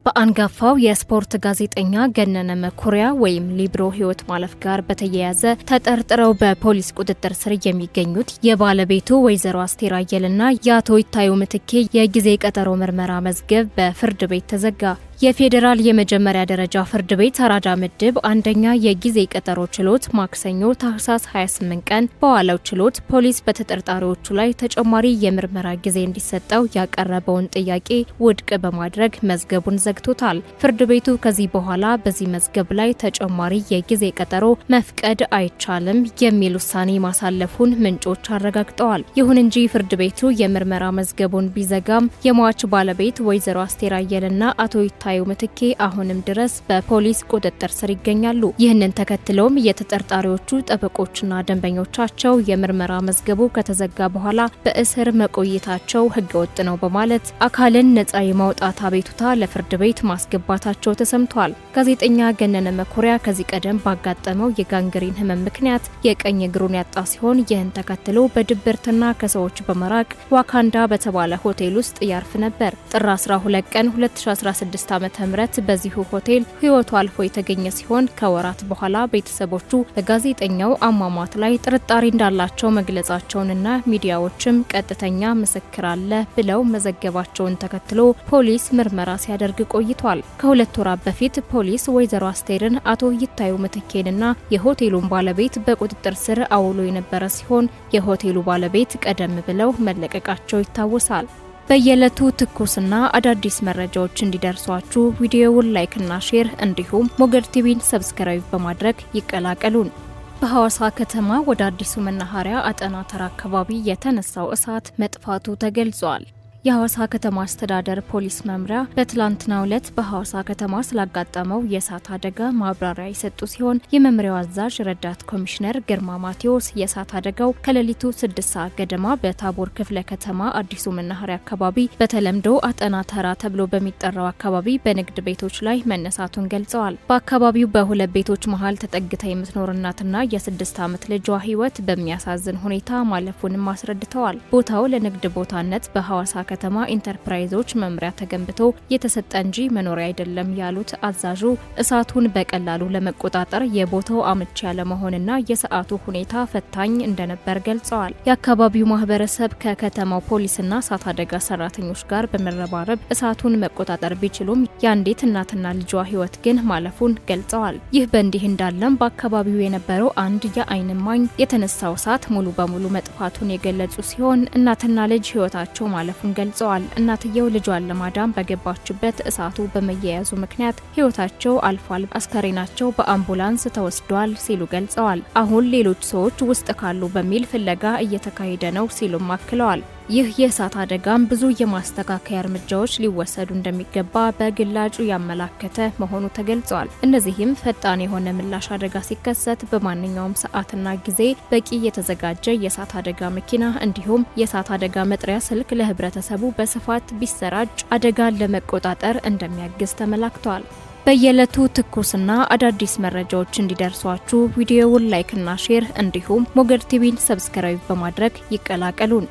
በአንጋፋው የስፖርት ጋዜጠኛ ገነነ መኩሪያ ወይም ሊብሮ ህይወት ማለፍ ጋር በተያያዘ ተጠርጥረው በፖሊስ ቁጥጥር ስር የሚገኙት የባለቤቱ ወይዘሮ አስቴር አየለና የአቶ ይታዩ ምትኬ የጊዜ ቀጠሮ ምርመራ መዝገብ በፍርድ ቤት ተዘጋ። የፌዴራል የመጀመሪያ ደረጃ ፍርድ ቤት አራዳ ምድብ አንደኛ የጊዜ ቀጠሮ ችሎት ማክሰኞ ታህሳስ 28 ቀን በዋለው ችሎት ፖሊስ በተጠርጣሪዎቹ ላይ ተጨማሪ የምርመራ ጊዜ እንዲሰጠው ያቀረበውን ጥያቄ ውድቅ በማድረግ መዝገቡን ዘግቶታል። ፍርድ ቤቱ ከዚህ በኋላ በዚህ መዝገብ ላይ ተጨማሪ የጊዜ ቀጠሮ መፍቀድ አይቻልም የሚል ውሳኔ ማሳለፉን ምንጮች አረጋግጠዋል። ይሁን እንጂ ፍርድ ቤቱ የምርመራ መዝገቡን ቢዘጋም የሟች ባለቤት ወይዘሮ አስቴር አየለና አቶ ይታዩ ምትኬ አሁንም ድረስ በፖሊስ ቁጥጥር ስር ይገኛሉ። ይህንን ተከትሎም የተጠርጣሪዎቹ ጠበቆችና ደንበኞቻቸው የምርመራ መዝገቡ ከተዘጋ በኋላ በእስር መቆየታቸው ህገወጥ ነው በማለት አካልን ነጻ የማውጣት አቤቱታ ለፍርድ ቤት ማስገባታቸው ተሰምቷል። ጋዜጠኛ ገነነ መኩሪያ ከዚህ ቀደም ባጋጠመው የጋንግሪን ህመም ምክንያት የቀኝ እግሩን ያጣ ሲሆን ይህን ተከትሎ በድብርትና ከሰዎች በመራቅ ዋካንዳ በተባለ ሆቴል ውስጥ ያርፍ ነበር። ጥር 12 ቀን 2016 ዓ.ም በዚሁ ሆቴል ህይወቱ አልፎ የተገኘ ሲሆን ከወራት በኋላ ቤተሰቦቹ በጋዜጠኛው አሟሟት ላይ ጥርጣሬ እንዳላቸው መግለጻቸውንና ሚዲያዎችም ቀጥተኛ ምስክር አለ ብለው መዘገባቸውን ተከትሎ ፖሊስ ምርመራ ሲያደርግ ቆይቷል። ከሁለት ወራት በፊት ፖሊስ ወይዘሮ አስቴርን አቶ ይታዩ ምትኬንና የሆቴሉን ባለቤት በቁጥጥር ስር አውሎ የነበረ ሲሆን የሆቴሉ ባለቤት ቀደም ብለው መለቀቃቸው ይታወሳል። በየዕለቱ ትኩስና አዳዲስ መረጃዎች እንዲደርሷችሁ ቪዲዮውን ላይክና ሼር እንዲሁም ሞገድ ቲቪን ሰብስክራይብ በማድረግ ይቀላቀሉን። በሐዋሳ ከተማ ወደ አዲሱ መናኸሪያ አጠና ተራ አካባቢ የተነሳው እሳት መጥፋቱ ተገልጿል። የሐዋሳ ከተማ አስተዳደር ፖሊስ መምሪያ በትላንትናው ዕለት በሐዋሳ ከተማ ስላጋጠመው የእሳት አደጋ ማብራሪያ የሰጡ ሲሆን የመምሪያው አዛዥ ረዳት ኮሚሽነር ግርማ ማቴዎስ የእሳት አደጋው ከሌሊቱ 6 ሰዓት ገደማ በታቦር ክፍለ ከተማ አዲሱ መናኸሪያ አካባቢ በተለምዶ አጠና ተራ ተብሎ በሚጠራው አካባቢ በንግድ ቤቶች ላይ መነሳቱን ገልጸዋል። በአካባቢው በሁለት ቤቶች መሃል ተጠግታ የምትኖር እናትና የ6 ዓመት ልጇ ህይወት በሚያሳዝን ሁኔታ ማለፉንም አስረድተዋል። ቦታው ለንግድ ቦታነት በሐዋሳ ከተማ ኢንተርፕራይዞች መምሪያ ተገንብቶ የተሰጠ እንጂ መኖሪያ አይደለም ያሉት አዛዡ እሳቱን በቀላሉ ለመቆጣጠር የቦታው አመቺ ያለመሆንና የሰዓቱ ሁኔታ ፈታኝ እንደነበር ገልጸዋል። የአካባቢው ማህበረሰብ ከከተማው ፖሊስና እሳት አደጋ ሰራተኞች ጋር በመረባረብ እሳቱን መቆጣጠር ቢችሉም የአንዲት እናትና ልጇ ህይወት ግን ማለፉን ገልጸዋል። ይህ በእንዲህ እንዳለም በአካባቢው የነበረው አንድ የዓይን እማኝ የተነሳው እሳት ሙሉ በሙሉ መጥፋቱን የገለጹ ሲሆን እናትና ልጅ ህይወታቸው ማለፉን ገልጸዋል። እናትየው ልጇን ለማዳን በገባችበት እሳቱ በመያያዙ ምክንያት ህይወታቸው አልፏል፣ አስከሬናቸው በአምቡላንስ ተወስዷል ሲሉ ገልጸዋል። አሁን ሌሎች ሰዎች ውስጥ ካሉ በሚል ፍለጋ እየተካሄደ ነው ሲሉም አክለዋል። ይህ የእሳት አደጋም ብዙ የማስተካከያ እርምጃዎች ሊወሰዱ እንደሚገባ በግላጩ ያመላከተ መሆኑ ተገልጿል። እነዚህም ፈጣን የሆነ ምላሽ አደጋ ሲከሰት በማንኛውም ሰዓትና ጊዜ በቂ የተዘጋጀ የእሳት አደጋ መኪና እንዲሁም የእሳት አደጋ መጥሪያ ስልክ ለህብረተሰቡ በስፋት ቢሰራጭ አደጋን ለመቆጣጠር እንደሚያግዝ ተመላክቷል። በየዕለቱ ትኩስና አዳዲስ መረጃዎች እንዲደርሷችሁ ቪዲዮውን ላይክና ሼር እንዲሁም ሞገድ ቲቪን ሰብስክራይብ በማድረግ ይቀላቀሉን።